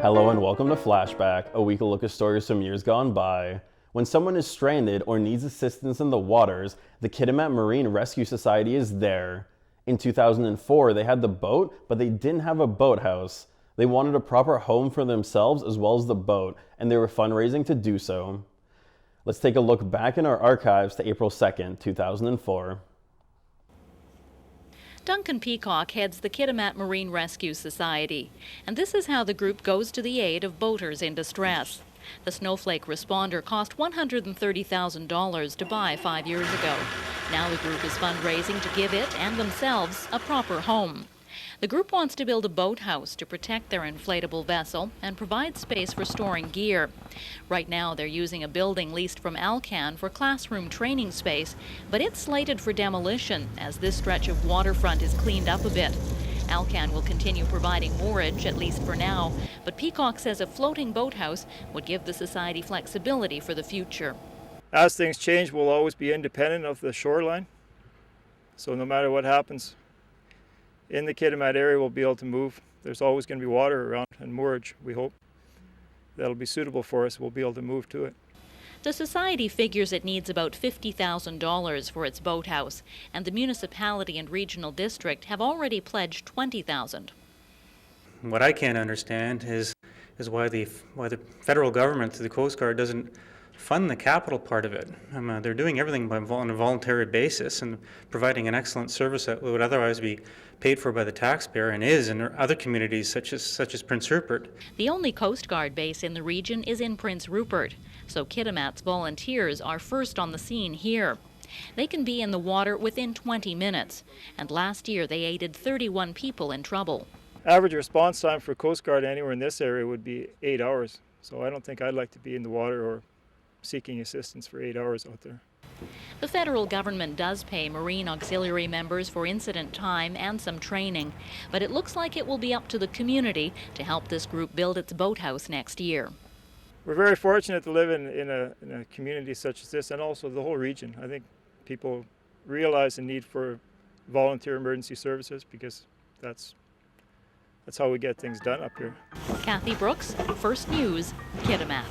Hello and welcome to Flashback, a weekly look at stories from years gone by. When someone is stranded or needs assistance in the waters, the Kitimat Marine Rescue Society is there. In 2004, they had the boat, but they didn't have a boathouse. They wanted a proper home for themselves as well as the boat, and they were fundraising to do so. Let's take a look back in our archives to April 2nd, 2004. Duncan Peacock heads the Kitimat Marine Rescue Society, and this is how the group goes to the aid of boaters in distress. The Snowflake responder cost $130,000 to buy 5 years ago. Now the group is fundraising to give it and themselves a proper home. The group wants to build a boathouse to protect their inflatable vessel and provide space for storing gear. Right now they're using a building leased from Alcan for classroom training space, but it's slated for demolition as this stretch of waterfront is cleaned up a bit. Alcan will continue providing moorage, at least for now, but Peacock says a floating boathouse would give the society flexibility for the future. As things change, we'll always be independent of the shoreline. So no matter what happens in the Kitimat area, we'll be able to move. There's always going to be water around and moorage, we hope. That'll be suitable for us. We'll be able to move to it. The society figures it needs about $50,000 for its boathouse, and the municipality and regional district have already pledged $20,000. What I can't understand is why the federal government, through the Coast Guard, doesn't fund the capital part of it. They're doing everything on a voluntary basis and providing an excellent service that would otherwise be paid for by the taxpayer and is in other communities such as Prince Rupert. The only Coast Guard base in the region is in Prince Rupert, so Kitimat's volunteers are first on the scene here. They can be in the water within 20 minutes, and last year they aided 31 people in trouble. Average response time for Coast Guard anywhere in this area would be 8 hours. So I don't think I'd like to be in the water or seeking assistance for 8 hours out there. The federal government does pay Marine Auxiliary members for incident time and some training, but it looks like it will be up to the community to help this group build its boathouse next year. We're very fortunate to live in a community such as this, and also the whole region. I think people realize the need for volunteer emergency services because that's how we get things done up here. Kathy Brookes, First News, Kitimat.